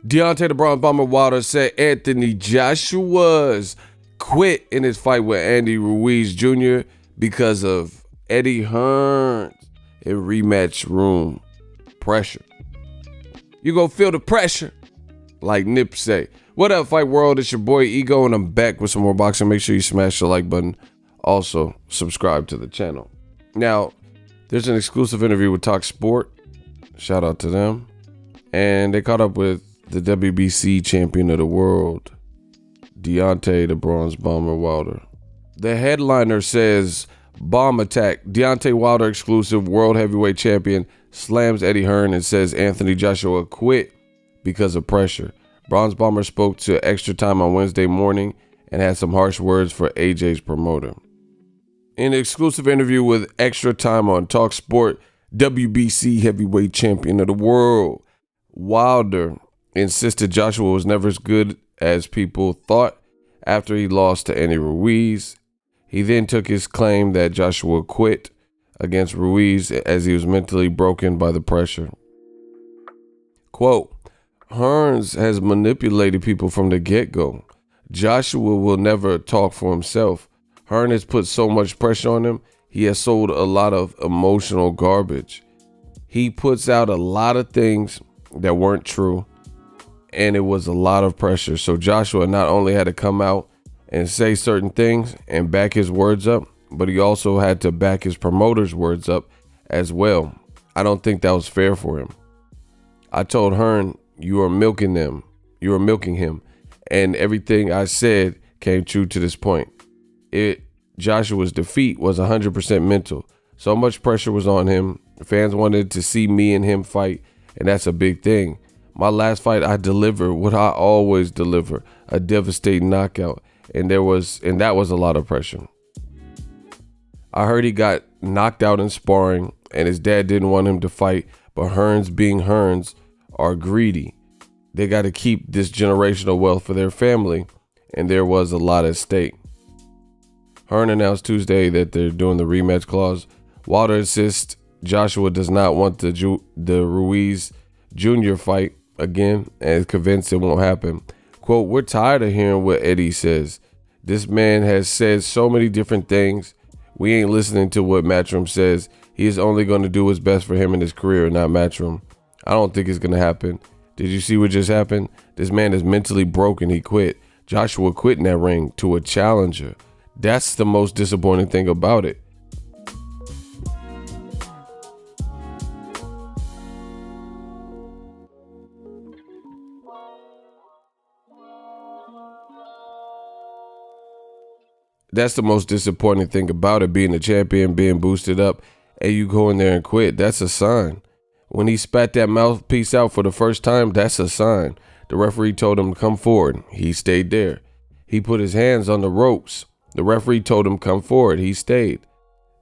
Deontay the Bronze Bomber Wilder said Anthony Joshuassss quit in his fight with Andy Ruiz Jr. because of Eddie Hearns in rematch room pressure. You gonna feel the pressure, like Nip say. What up, Fight World? It's your boy Ego, and I'm back with some more boxing. Make sure you smash the like button. Also, subscribe to the channel. Now, there's an exclusive interview with Talk Sport. Shout out to them. And they caught up with the WBC champion of the world, Deontay the Bronze Bomber Wilder. The headliner says, bomb attack. Deontay Wilder exclusive world heavyweight champion slams Eddie Hearn and says Anthony Joshua quit because of pressure. Bronze Bomber spoke to Extra Time on Wednesday morning and had some harsh words for AJ's promoter. In an exclusive interview with Extra Time on Talk Sport, WBC heavyweight champion of the world, Wilder insisted Joshua was never as good as people thought after he lost to Andy Ruiz. He then took his claim that Joshua quit against Ruiz as he was mentally broken by the pressure. Quote, Hearns has manipulated people from the get-go. Joshua will never talk for himself. Hearns has put so much pressure on him, he has sold a lot of emotional garbage. He puts out a lot of things that weren't true, and it was a lot of pressure. So Joshua not only had to come out and say certain things and back his words up, but he also had to back his promoter's words up as well. I don't think that was fair for him. I told Hearn, you are milking them. You are milking him. And everything I said came true to this point. Joshua's defeat was 100% mental. So much pressure was on him. Fans wanted to see me and him fight, and that's a big thing. My last fight, I delivered what I always deliver, a devastating knockout, and that was a lot of pressure. I heard he got knocked out in sparring, and his dad didn't want him to fight, but Hearns being Hearns are greedy. They got to keep this generational wealth for their family, and there was a lot at stake. Hearn announced Tuesday that they're doing the rematch clause. Wilder insists Joshua does not want the Ruiz Jr. fight again and is convinced it won't happen. Quote, we're tired of hearing what Eddie says. This man has said so many different things. We ain't listening to what Matchroom says. He is only going to do what's best for him in his career, not Matchroom. I don't think it's going to happen. Did you see what just happened? This man is mentally broken. He quit. Joshua quit in that ring to a challenger. That's the most disappointing thing about it. That's the most disappointing thing about it, being a champion, being boosted up, and you go in there and quit. That's a sign. When he spat that mouthpiece out for the first time, that's a sign. The referee told him to come forward. He stayed there. He put his hands on the ropes. The referee told him come forward. He stayed.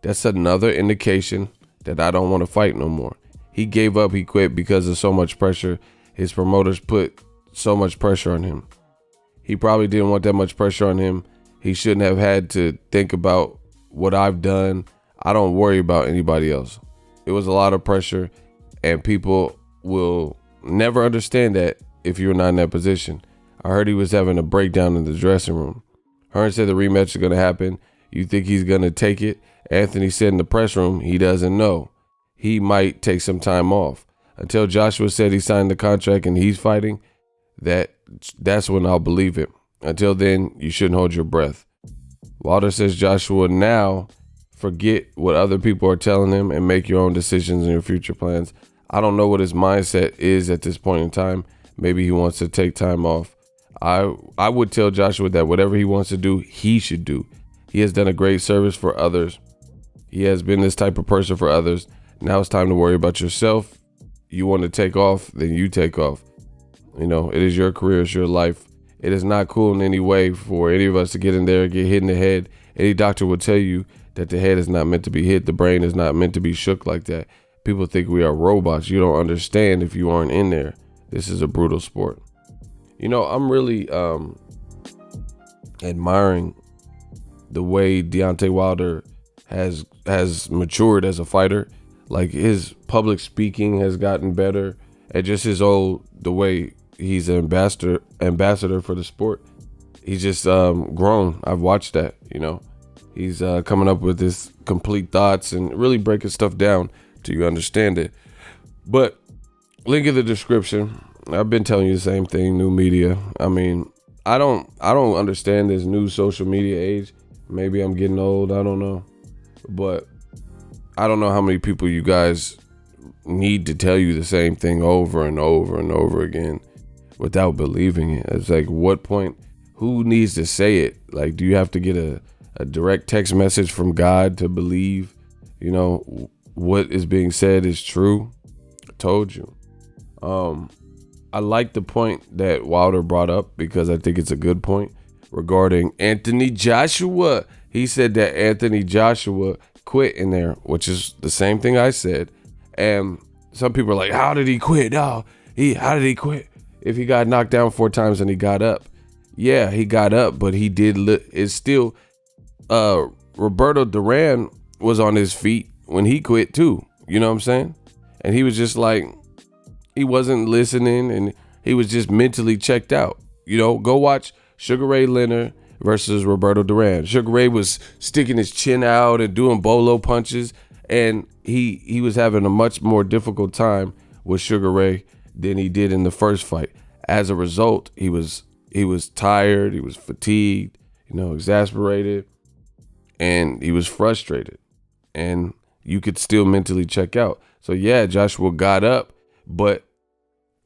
That's another indication that I don't want to fight no more. He gave up. He quit because of so much pressure. His promoters put so much pressure on him. He probably didn't want that much pressure on him. He shouldn't have had to think about what I've done. I don't worry about anybody else. It was a lot of pressure, and people will never understand that if you're not in that position. I heard he was having a breakdown in the dressing room. Hearn said the rematch is going to happen. You think he's going to take it? Anthony said in the press room he doesn't know. He might take some time off. Until Joshua said he signed the contract and he's fighting, that's when I'll believe it. Until then, you shouldn't hold your breath. Wilder says Joshua now forget what other people are telling him and make your own decisions and your future plans. I don't know what his mindset is at this point in time. Maybe he wants to take time off. I would tell Joshua that whatever he wants to do, he should do. He has done a great service for others. He has been this type of person for others. Now it's time to worry about yourself. You want to take off, then you take off. You know, it is your career, it's your life. It is not cool in any way for any of us to get in there and get hit in the head. Any doctor will tell you that the head is not meant to be hit. The brain is not meant to be shook like that. People think we are robots. You don't understand if you aren't in there. This is a brutal sport. You know, I'm really admiring the way Deontay Wilder has matured as a fighter. Like his public speaking has gotten better, and just the way he's an ambassador for the sport. He's just grown. I've watched that. He's coming up with his complete thoughts and really breaking stuff down till you understand it. But link in the description. I've been telling you the same thing. New media. I mean, I don't understand this new social media age. Maybe I'm getting old. I don't know. But I don't know how many people you guys need to tell you the same thing over and over and over again without believing it. It's like, what point? Who needs to say it? Like, do you have to get a direct text message from God to believe, what is being said is true? I told you. I like the point that Wilder brought up because I think it's a good point regarding Anthony Joshua. He said that Anthony Joshua quit in there, which is the same thing I said. And some people are like, how did he quit? How did he quit? If he got knocked down 4 times and he got up. Yeah, he got up, but he did. It's still, Roberto Duran was on his feet when he quit too. You know what I'm saying? And he was just like, he wasn't listening and he was just mentally checked out. Go watch Sugar Ray Leonard versus Roberto Duran. Sugar Ray was sticking his chin out and doing bolo punches, and he was having a much more difficult time with Sugar Ray than he did in the first fight. As a result, he was tired, he was fatigued, exasperated, and he was frustrated, and you could still mentally check out. So yeah, Joshua got up, but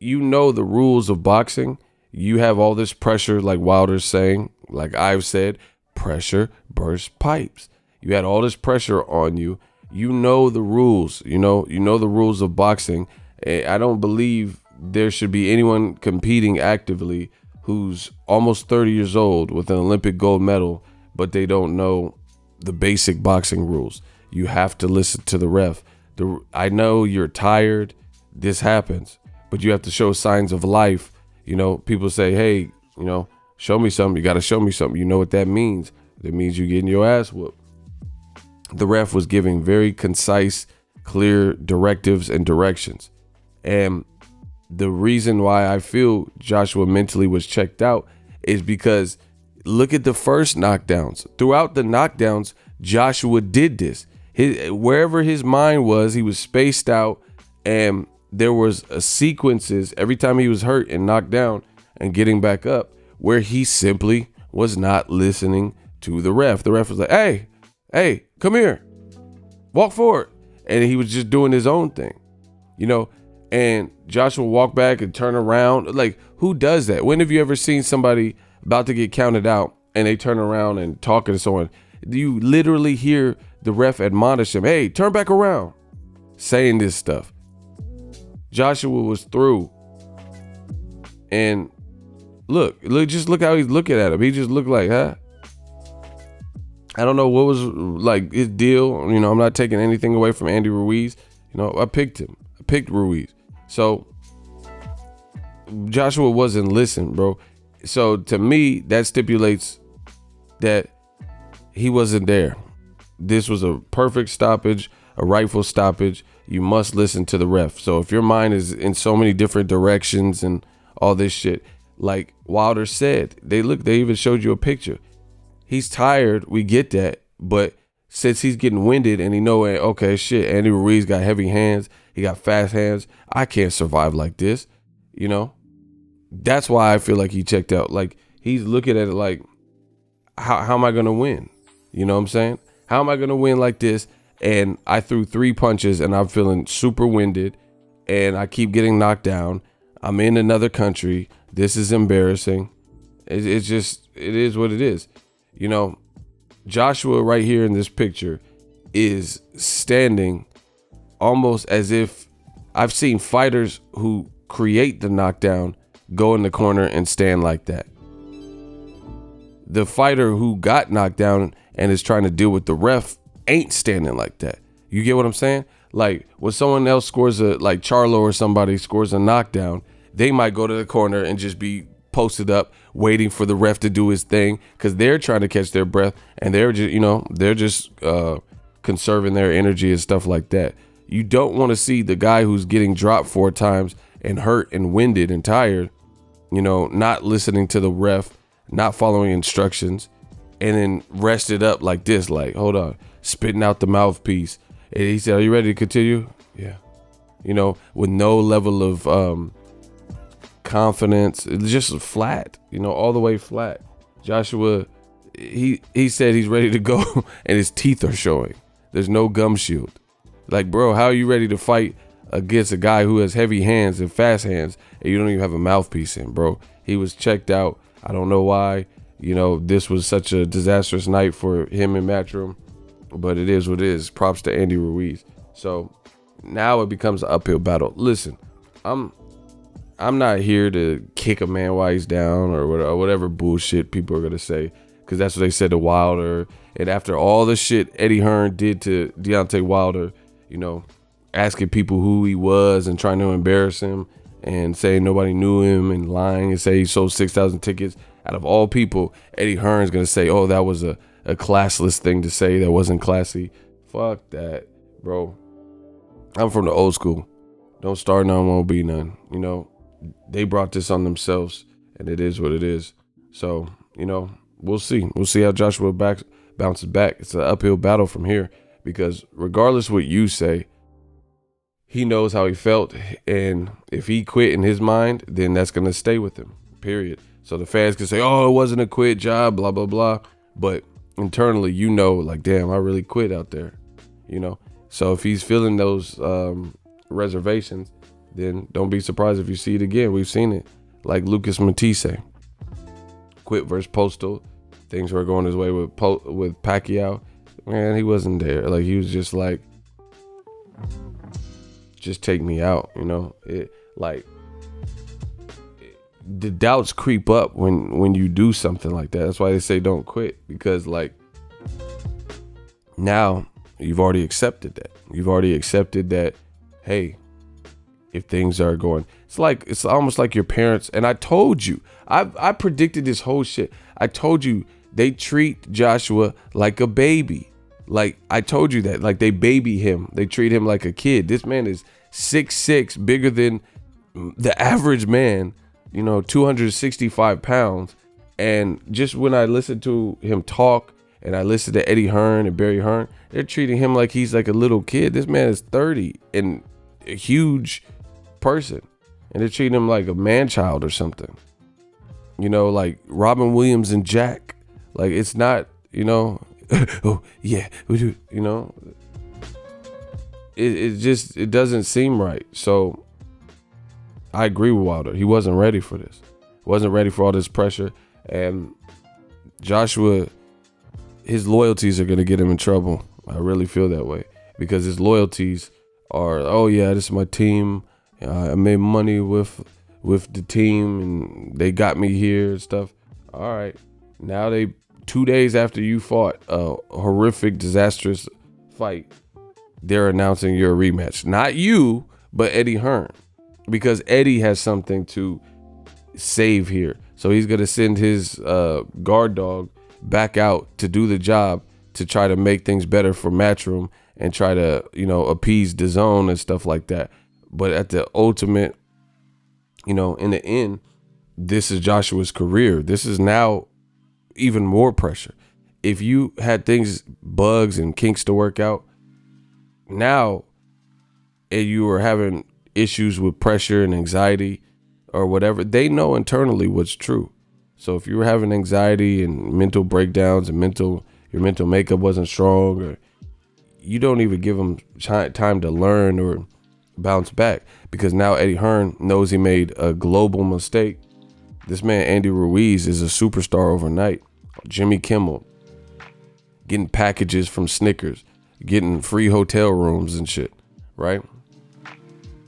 the rules of boxing. You have all this pressure, like Wilder's saying, like I've said, pressure bursts pipes. You had all this pressure on you. The rules, the rules of boxing. I don't believe there should be anyone competing actively who's almost 30 years old with an Olympic gold medal, but they don't know the basic boxing rules. You have to listen to the ref. I know you're tired. This happens, but you have to show signs of life. People say, hey, show me something. You got to show me something. You know what that means? That means you're getting your ass whooped. The ref was giving very concise, clear directives and directions. And the reason why I feel Joshua mentally was checked out is because look at the first knockdowns. Throughout the knockdowns, Joshua did this. Wherever his mind was, he was spaced out, and there was sequences every time he was hurt and knocked down and getting back up where he simply was not listening to the ref. The ref was like, hey, come here, walk forward. And he was just doing his own thing, and Joshua walked back and turn around. Like, who does that? When have you ever seen somebody about to get counted out and they turn around and talking to someone? You literally hear the ref admonish him, hey, turn back around, saying this stuff. Joshua was through. And just look how he's looking at him. He just looked like, huh? I don't know what was like his deal. I'm not taking anything away from Andy Ruiz. I picked him. I picked Ruiz. So Joshua wasn't listening, bro. So to me, that stipulates that he wasn't there. This was a perfect stoppage, a rightful stoppage. You must listen to the ref. So if your mind is in so many different directions and all this shit, like Wilder said, they even showed you a picture. He's tired. We get that. But since he's getting winded and okay, shit, Andy Ruiz got heavy hands. He got fast hands. I can't survive like this. That's why I feel like he checked out. Like, he's looking at it like, how am I going to win? You know what I'm saying? How am I going to win like this? And I threw 3 punches and I'm feeling super winded and I keep getting knocked down. I'm in another country. This is embarrassing. It is what it is. Joshua right here in this picture is standing almost as if I've seen fighters who create the knockdown go in the corner and stand like that. The fighter who got knocked down and is trying to deal with the ref ain't standing like that. You get what I'm saying? Like, when someone else scores like Charlo or somebody scores a knockdown, they might go to the corner and just be posted up, waiting for the ref to do his thing because they're trying to catch their breath and they're just conserving their energy and stuff like that. You don't want to see the guy who's getting dropped 4 times and hurt and winded and tired, not listening to the ref, not following instructions, and then rested up like this, like, hold on, spitting out the mouthpiece. And he said, "Are you ready to continue?" Yeah. With no level of confidence. It's just flat, all the way flat. Joshua, he said he's ready to go and his teeth are showing. There's no gum shield. Like, bro, how are you ready to fight against a guy who has heavy hands and fast hands and you don't even have a mouthpiece in, bro? He was checked out. I don't know why. This was such a disastrous night for him in Matchroom, but it is what it is. Props to Andy Ruiz. So now it becomes an uphill battle. Listen, I'm not here to kick a man while he's down or whatever bullshit people are going to say, because that's what they said to Wilder. And after all the shit Eddie Hearn did to Deontay Wilder, asking people who he was and trying to embarrass him and saying nobody knew him and lying and say he sold 6,000 tickets. Out of all people, Eddie Hearn's going to say, oh, that was a classless thing to say. That wasn't classy. Fuck that, bro. I'm from the old school. Don't start none, won't be none. They brought this on themselves, and it is what it is. So, we'll see. We'll see how Joshua bounces back. It's an uphill battle from here because regardless what you say, he knows how he felt, and if he quit in his mind, then that's going to stay with him, period. So the fans can say, oh, it wasn't a quit job, blah, blah, blah. But internally, like, damn, I really quit out there, So if he's feeling those reservations, then don't be surprised if you see it again. We've seen it, like Lucas Matisse. Quit versus Postal. Things were going his way with Pacquiao. Man, he wasn't there. Like, he was just like, just take me out, the doubts creep up when you do something like that. That's why they say don't quit, because like now you've already accepted that. You've already accepted that, hey, if things are going, it's almost like your parents. And I told you, I predicted this whole shit. I told you they treat Joshua like a baby. Like, I told you that, like, they baby him. They treat him like a kid. This man is 6'6", bigger than the average man, 265 pounds. And just when I listen to him talk and I listen to Eddie Hearn and Barry Hearn, they're treating him like he's like a little kid. This man is 30 and a huge person. And they're treating him like a man child or something. Like Robin Williams and Jack. Like, it's not, oh yeah, we do, it doesn't seem right. So I agree with Wilder. He wasn't ready for this. Wasn't ready for all this pressure. And Joshua, his loyalties are going to get him in trouble. I really feel that way, because his loyalties are, oh yeah, this is my team. I made money with the team and they got me here and stuff. All right. Now 2 days after you fought a horrific, disastrous fight, they're announcing your rematch. Not you, but Eddie Hearn, because Eddie has something to save here. So he's going to send his guard dog back out to do the job, to try to make things better for Matchroom and try to, appease DAZN and stuff like that. But at the ultimate, in the end, this is Joshua's career. This is now even more pressure. If you had bugs and kinks to work out now, and you were having issues with pressure and anxiety or whatever, they know internally what's true. So if you were having anxiety and mental breakdowns and your mental makeup wasn't strong, or you don't even give them time to learn or bounce back, because now Eddie Hearn knows he made a global mistake. This man, Andy Ruiz, is a superstar overnight. Jimmy Kimmel, getting packages from Snickers, getting free hotel rooms and shit, right?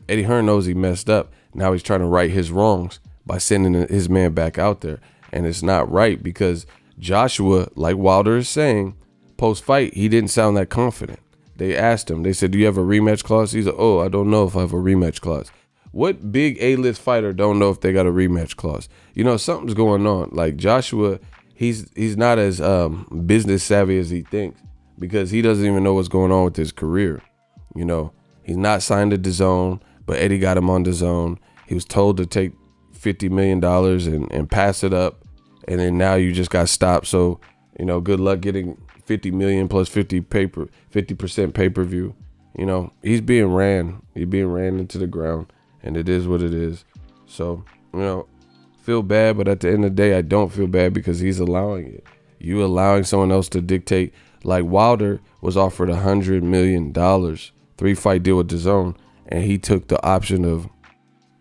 Eddie Hearn knows he messed up. Now he's trying to right his wrongs by sending his man back out there. And it's not right, because Joshua, like Wilder is saying, post-fight, he didn't sound that confident. They asked him, they said, do you have a rematch clause? He's like, oh, I don't know if I have a rematch clause. What big A-list fighter don't know if they got a rematch clause? You know, something's going on. Like Joshua, he's not as business savvy as he thinks because he doesn't even know what's going on with his career. You know, he's not signed to DAZN, but Eddie got him on DAZN. He was told to take $50 million and pass it up. And then now you just got stopped. So, you know, good luck getting 50 million plus 50% pay-per-view. You know, he's being ran. He's being ran into the ground, and it is what it is. So, you know, feel bad, but at the end of the day, I don't feel bad because he's allowing it. You allowing someone else to dictate. Like Wilder was offered $100 million, 3-fight deal with DAZN, and he took the option of,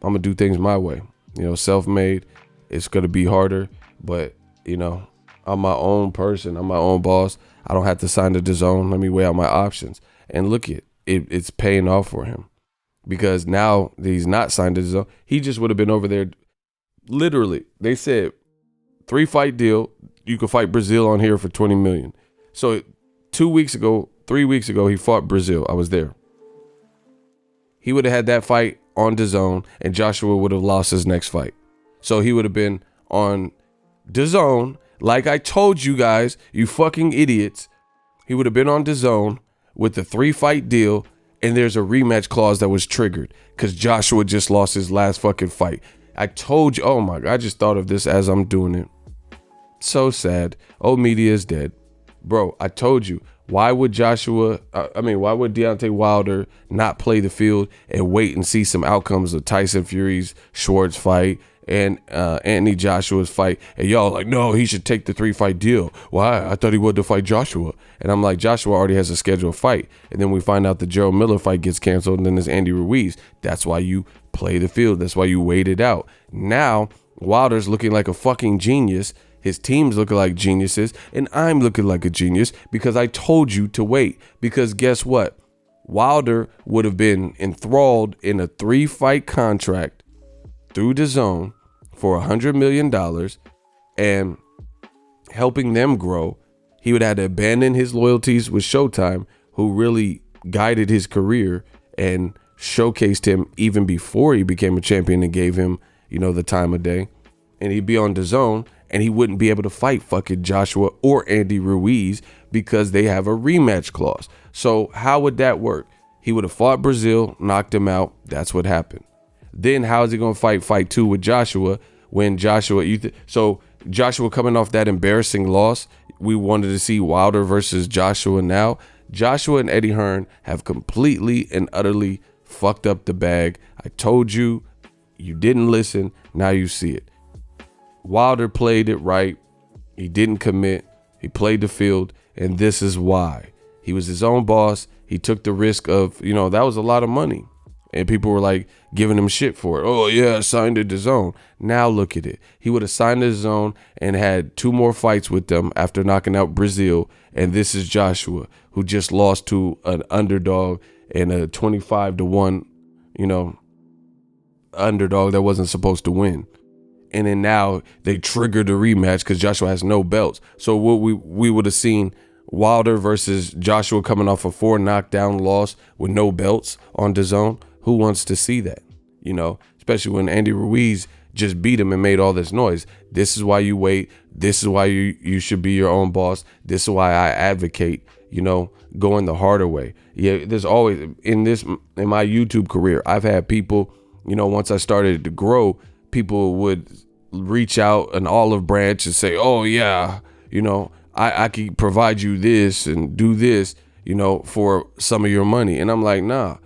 I'm gonna do things my way. You know, self-made. It's gonna be harder, but you know, I'm my own person. I'm my own boss. I don't have to sign to DAZN. Let me weigh out my options. And look it's paying off for him because now that he's not signed to DAZN, he just would have been over there. Literally, they said 3-fight deal. You could fight Brazil on here for 20 million. So 3 weeks ago, he fought Brazil. I was there. He would have had that fight on DAZN, and Joshua would have lost his next fight. So he would have been on DAZN. Like I told you guys, you fucking idiots. He would have been on DAZN with the 3-fight deal, and there's a rematch clause that was triggered because Joshua just lost his last fucking fight. I told you. Oh my God, I just thought of this as I'm doing it. So sad. Old media is dead. Bro, I told you. Why would why would Deontay Wilder not play the field and wait and see some outcomes of Tyson Fury's Schwartz fight and Anthony Joshua's fight? And y'all like, no, he should take the 3-fight deal. Why? I thought he wanted to fight Joshua. And I'm like, Joshua already has a scheduled fight. And then we find out the Gerald Miller fight gets canceled, and then there's Andy Ruiz. That's why you play the field. That's why you wait it out. Now, Wilder's looking like a fucking genius. His team's looking like geniuses, and I'm looking like a genius because I told you to wait. Because guess what? Wilder would have been enthralled in a 3-fight contract through DAZN for $100 million and helping them grow. He would have to abandon his loyalties with Showtime, who really guided his career and showcased him even before he became a champion and gave him, you know, the time of day. And he'd be on DAZN, and he wouldn't be able to fight fucking Joshua or Andy Ruiz because they have a rematch clause. So how would that work? He would have fought Brazil, knocked him out. That's what happened. Then how is he going to fight 2 with Joshua when Joshua, so Joshua coming off that embarrassing loss, we wanted to see Wilder versus Joshua now. Joshua and Eddie Hearn have completely and utterly fucked up the bag. I told you, you didn't listen. Now you see it. Wilder played it right. He didn't commit. He played the field, and this is why. He was his own boss. He took the risk of, you know, that was a lot of money. And people were like giving him shit for it. Oh, yeah, signed to DAZN. Now look at it. He would have signed to DAZN and had 2 more fights with them after knocking out Brazil. And this is Joshua, who just lost to an underdog and a 25-1, you know, underdog that wasn't supposed to win. And then now they triggered a rematch because Joshua has no belts. So what we would have seen Wilder versus Joshua coming off a 4 knockdown loss with no belts on DAZN. Who wants to see that? You know, especially when Andy Ruiz just beat him and made all this noise. This is why you wait. This is why you should be your own boss. This is why I advocate, you know, going the harder way. Yeah, there's always in my YouTube career, I've had people, you know, once I started to grow, people would reach out an olive branch and say, oh yeah, you know, I can provide you this and do this, you know, for some of your money. And I'm like, nah,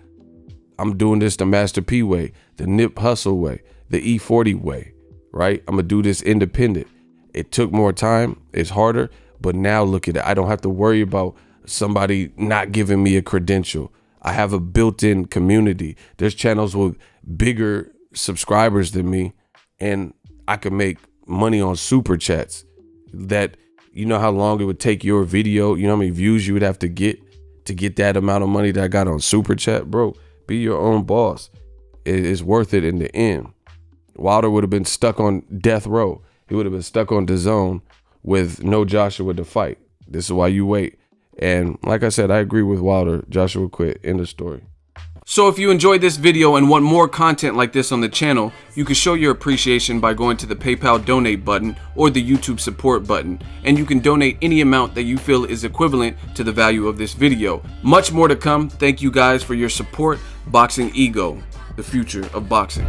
I'm doing this the Master P way, the Nip Hustle way, the E40 way, right? I'm gonna do this independent. It took more time, it's harder, but now look at it. I don't have to worry about somebody not giving me a credential. I have a built-in community. There's channels with bigger subscribers than me, and I can make money on super chats. That, you know how long it would take your video, you know how many views you would have to get that amount of money that I got on super chat? Bro, be your own boss. It is worth it in the end. Wilder would have been stuck on death row. He would have been stuck on DAZN with no Joshua to fight. This is why you wait. And like I said, I agree with Wilder. Joshua quit. End of story. So if you enjoyed this video and want more content like this on the channel, you can show your appreciation by going to the PayPal donate button or the YouTube support button, and you can donate any amount that you feel is equivalent to the value of this video. Much more to come. Thank you guys for your support. Boxing Ego, the future of boxing.